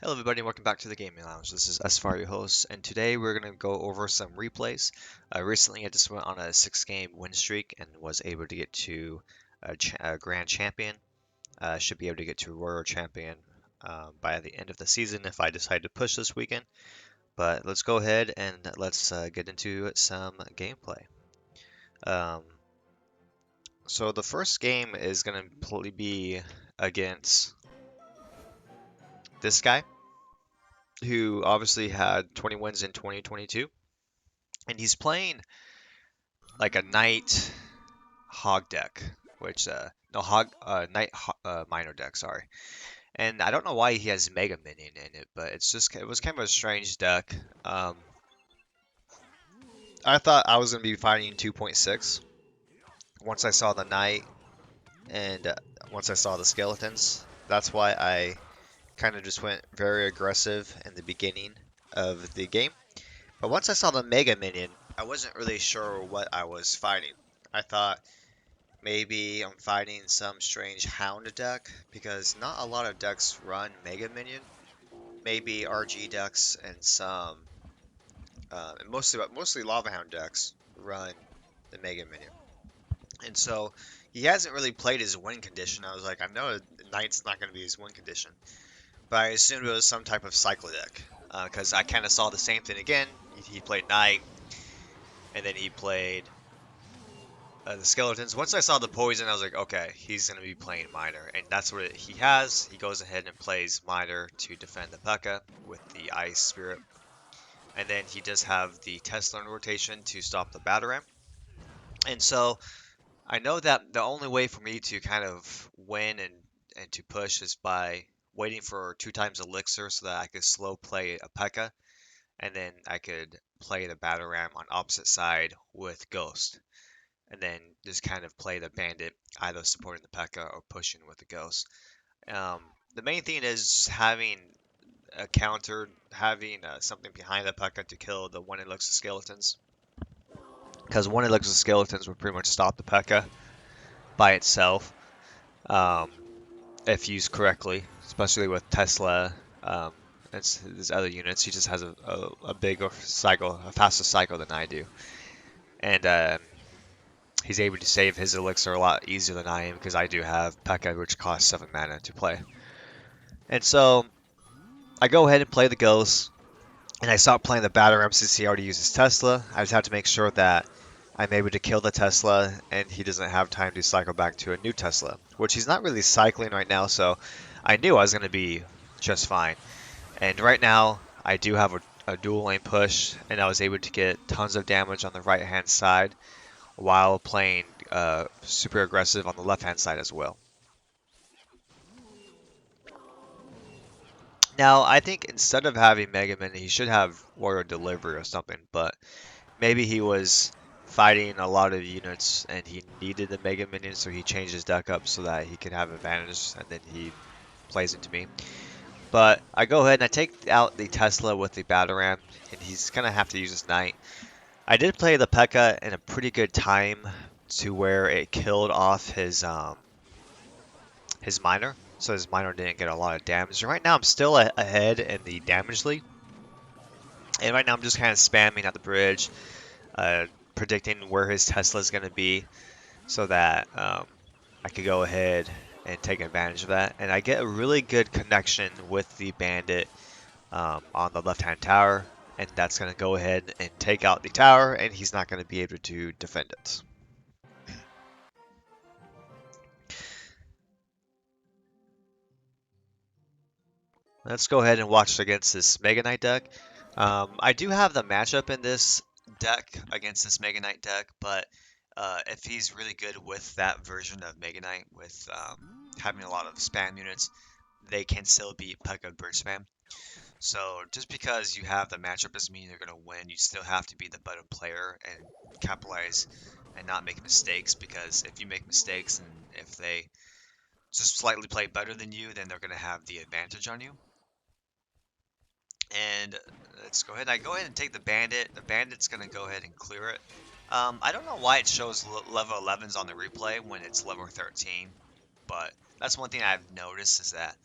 Hello everybody, welcome back to the Gaming Lounge. This is Asfar, your host, and today we're going to go over some replays. Recently I just went on a 6-game win streak and was able to get to a Grand Champion. Should be able to get to Royal Champion by the end of the season if I decide to push this weekend. But let's go ahead and let's get into some gameplay. Um, so the first game is going to be against this guy, who obviously had 20 wins in 2022. And he's playing like a knight hog deck, which no hog knight minor deck, sorry. And I don't know why he has Mega Minion in it, but it was kind of a strange deck. Um, I thought I was gonna be fighting 2.6 once I saw the knight and once I saw the skeletons. That's why I kind of just went very aggressive in the beginning of the game. But once I saw the Mega Minion, I wasn't really sure what I was fighting. I thought maybe I'm fighting some strange hound deck because not a lot of decks run Mega Minion. Maybe RG decks and some, and mostly Lava Hound decks run the Mega Minion. And so he hasn't really played his win condition. I was like, I know Knight's not going to be his win condition, but I assumed it was some type of cycle deck because I kind of saw the same thing again. He played Knight, and then he played the skeletons. Once I saw the poison, I was like, okay, he's going to be playing Miner. And that's what he has. He goes ahead and plays Miner to defend the Pekka with the Ice Spirit. And then he does have the Tesla in rotation to stop the Batarang. And so I know that the only way for me to kind of win and to push is by waiting for 2 times Elixir so that I could slow play a Pekka. And then I could play the Batarang on opposite side with Ghost. And then just kind of play the bandit, either supporting the P.E.K.K.A. or pushing with the ghost. The main thing is just having a counter, having something behind the P.E.K.K.A. to kill the one elixir skeletons. Because one elixir skeletons would pretty much stop the P.E.K.K.A. by itself, um, if used correctly, especially with Tesla. There's other units. He just has a bigger cycle, a faster cycle than I do. And he's able to save his elixir a lot easier than I am because I do have Pekka, which costs 7 mana to play. And so I go ahead and play the Ghost, and I stop playing the Batarang since he already uses Tesla. I just have to make sure that I'm able to kill the Tesla, and he doesn't have time to cycle back to a new Tesla, which he's not really cycling right now, so I knew I was going to be just fine. And right now, I do have a dual lane push, and I was able to get tons of damage on the right hand side while playing super aggressive on the left-hand side as well. Now, I think instead of having Mega Man, he should have Warrior Delivery or something, but maybe he was fighting a lot of units and he needed the Mega Minion, so he changed his deck up so that he could have advantage, and then he plays into me. But I go ahead and I take out the Tesla with the Batarang, and he's going to have to use his Knight. I did play the P.E.K.K.A. in a pretty good time to where it killed off his Miner, so his Miner didn't get a lot of damage. And right now I'm still ahead in the damage lead, and right now I'm just kind of spamming at the bridge, predicting where his Tesla is going to be, so that I could go ahead and take advantage of that. And I get a really good connection with the Bandit on the left-hand tower, and that's going to go ahead and take out the tower, and he's not going to be able to defend it. Let's go ahead and watch against this Mega Knight deck. I do have the matchup in this deck against this Mega Knight deck, but if he's really good with that version of Mega Knight, with having a lot of spam units, they can still beat Pekka Bridge Spam. So just because you have the matchup doesn't mean you're going to win. You still have to be the better player and capitalize and not make mistakes, because if you make mistakes and if they just slightly play better than you, then they're going to have the advantage on you. And let's go ahead. I go ahead and take the bandit. The bandit's gonna go ahead and clear it. I don't know why it shows level 11s on the replay when it's level 13, but that's one thing I've noticed is that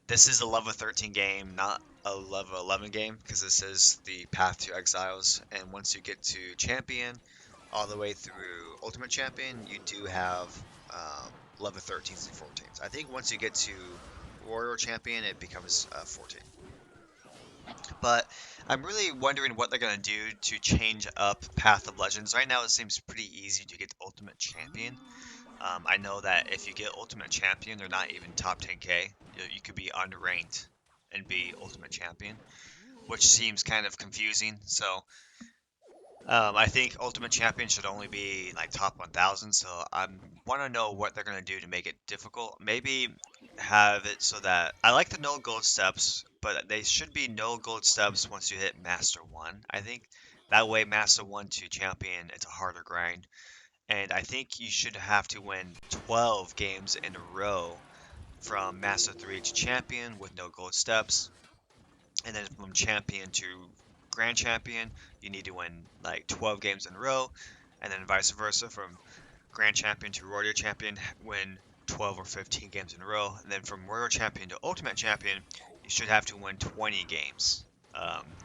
This is a level 13 game, not a level 11 game, because this is the Path to Exiles. And once you get to Champion, all the way through Ultimate Champion, you do have level 13s and 14s. I think once you get to Warrior Champion, it becomes 14. But I'm really wondering what they're going to do to change up Path of Legends. Right now, it seems pretty easy to get Ultimate Champion. I know that if you get Ultimate Champion, they're not even top 10k. You could be unranked and be Ultimate Champion, which seems kind of confusing. So I think Ultimate Champion should only be like top 1000. So I want to know what they're gonna do to make it difficult. Maybe have it so that I like the no gold steps, but they should be no gold steps once you hit Master 1. I think that way Master 1 to Champion, it's a harder grind. And I think you should have to win 12 games in a row from Master 3 to Champion with no gold steps. And then from Champion to Grand Champion, you need to win like 12 games in a row. And then vice versa from Grand Champion to Warrior Champion, win 12 or 15 games in a row. And then from Warrior Champion to Ultimate Champion, you should have to win 20 games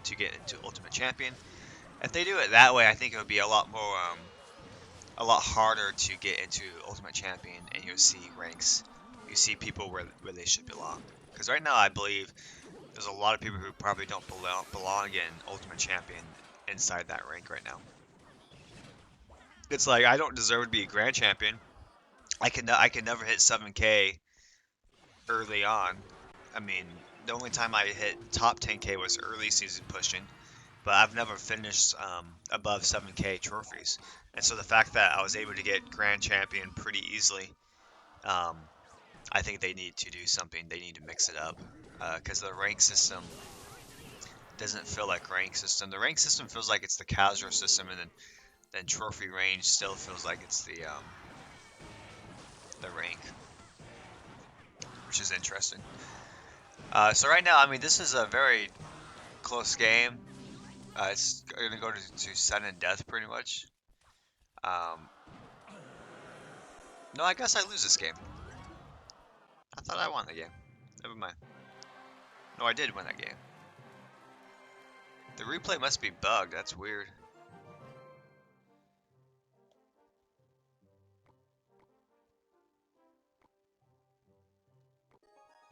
to get into Ultimate Champion. If they do it that way, I think it would be a lot more a lot harder to get into Ultimate Champion, and you'll see ranks. You see people where they should belong. Because right now, I believe there's a lot of people who probably don't belong in Ultimate Champion inside that rank right now. It's like I don't deserve to be a Grand Champion. I can never hit 7k early on. I mean, the only time I hit top 10k was early season pushing, but I've never finished above 7k trophies. And so the fact that I was able to get Grand Champion pretty easily, um, I think they need to do something. They need to mix it up because the rank system doesn't feel like rank system. The rank system feels like it's the casual system, and then trophy range still feels like it's the rank, which is interesting. So right now, I mean, this is a very close game. It's gonna go to sudden death pretty much. Um, no, I guess I lose this game. I thought I won the game. Never mind. No, I did win that game. The replay must be bugged. That's weird.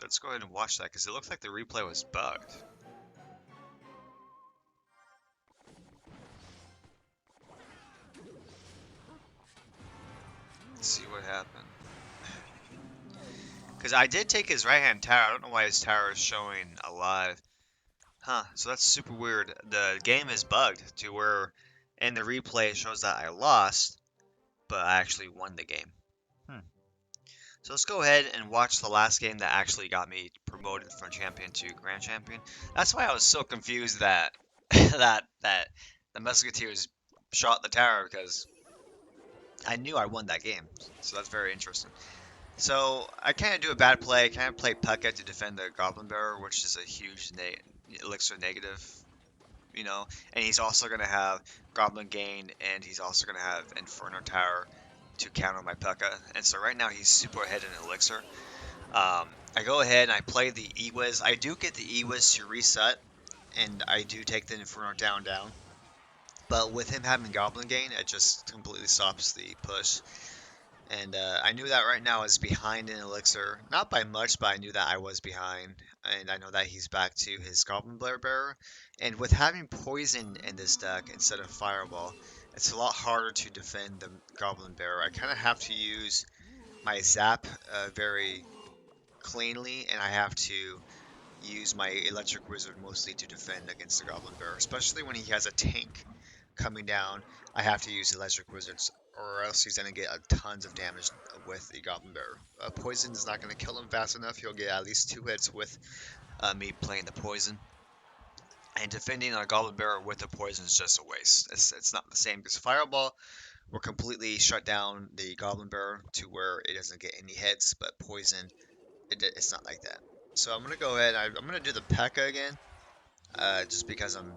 Let's go ahead and watch that because it looks like the replay was bugged. Let's see what happened. Because I did take his right hand tower. I don't know why his tower is showing alive. Huh, so that's super weird. The game is bugged to where in the replay it shows that I lost, but I actually won the game. So let's go ahead and watch the last game that actually got me promoted from champion to grand champion. That's why I was so confused that that the Musketeers shot the tower because I knew I won that game. So that's very interesting. So I kind of do a bad play. I kind of play Pekka to defend the Goblin Bearer, which is a huge elixir negative, you know. And he's also going to have Goblin Gain, and he's also going to have Inferno Tower to counter my Pekka. And so right now he's super ahead in elixir. I go ahead and I play the E-Wiz. I do get the E-Wiz to reset, and I do take the Inferno down. But with him having Goblin Gain, it just completely stops the push. And I knew that right now I was behind in Elixir. Not by much, but I knew that I was behind. And I know that he's back to his Goblin Bearer. And with having Poison in this deck instead of Fireball, it's a lot harder to defend the Goblin Bearer. I kind of have to use my Zap very cleanly, and I have to use my Electric Wizard mostly to defend against the Goblin Bearer, especially when he has a tank coming down. I have to use Electric Wizards, or else he's going to get tons of damage with the Goblin Bearer. Poison is not going to kill him fast enough. He'll get at least 2 hits with me playing the Poison. And defending a Goblin Bearer with the Poison is just a waste. It's not the same because Fireball will completely shut down the Goblin Bearer to where it doesn't get any hits, but Poison, it's not like that. So I'm going to go ahead, I'm going to do the Pekka again, just because I'm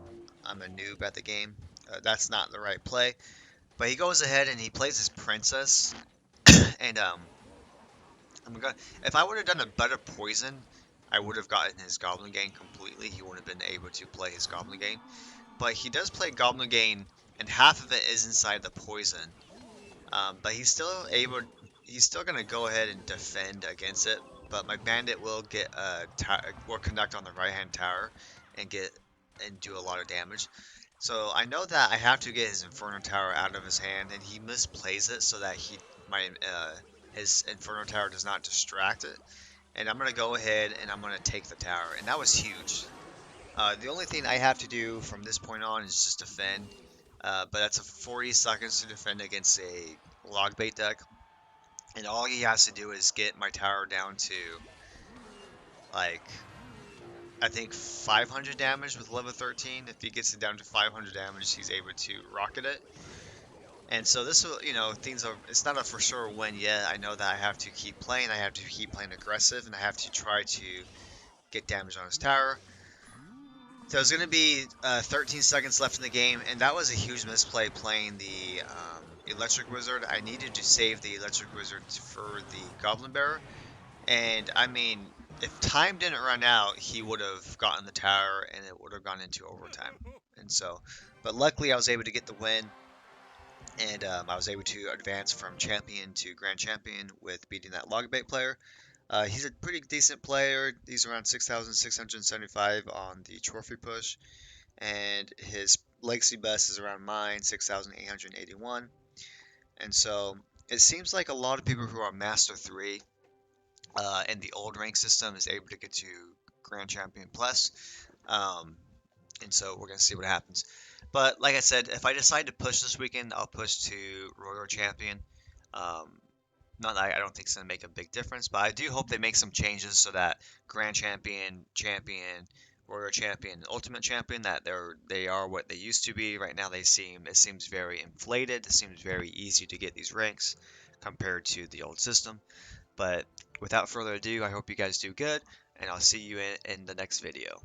a noob at the game. That's not the right play. But he goes ahead and he plays his princess, and I'm gonna. If I would have done a better poison, I would have gotten his Goblin game completely. He wouldn't have been able to play his Goblin game. But he does play Goblin game, and half of it is inside the poison. But he's still gonna go ahead and defend against it. But my bandit will get will connect on the right hand tower and do a lot of damage. So I know that I have to get his Inferno Tower out of his hand, and he misplays it so that his Inferno Tower does not distract it. And I'm gonna go ahead and I'm gonna take the tower, and that was huge. The only thing I have to do from this point on is just defend, but that's a 40 seconds to defend against a log bait deck, and all he has to do is get my tower down to like I think 500 damage with level 13. If he gets it down to 500 damage, he's able to rocket it. And so this will, things are, it's not a for sure win yet. I know that I have to keep playing, I have to keep playing aggressive, and I have to try to get damage on his tower. So there's going to be 13 seconds left in the game, and that was a huge misplay playing the Electric Wizard. I needed to save the Electric Wizard for the Goblin Bearer, and I mean, if time didn't run out, he would have gotten the tower, and it would have gone into overtime. And so, but luckily I was able to get the win, and I was able to advance from champion to grand champion with beating that Logbait player. He's a pretty decent player. He's around 6,675 on the trophy push, and his legacy best is around mine, 6,881. And so it seems like a lot of people who are Master 3 in the old rank system is able to get to Grand Champion Plus. Um, and so we're going to see what happens. But like I said, if I decide to push this weekend, I'll push to Royal Champion. Um, Not that I don't think it's going to make a big difference, but I do hope they make some changes so that Grand Champion, Champion, Royal Champion, and Ultimate Champion, that they are what they used to be. Right now it seems very inflated. It seems very easy to get these ranks compared to the old system. But without further ado, I hope you guys do good, and I'll see you in the next video.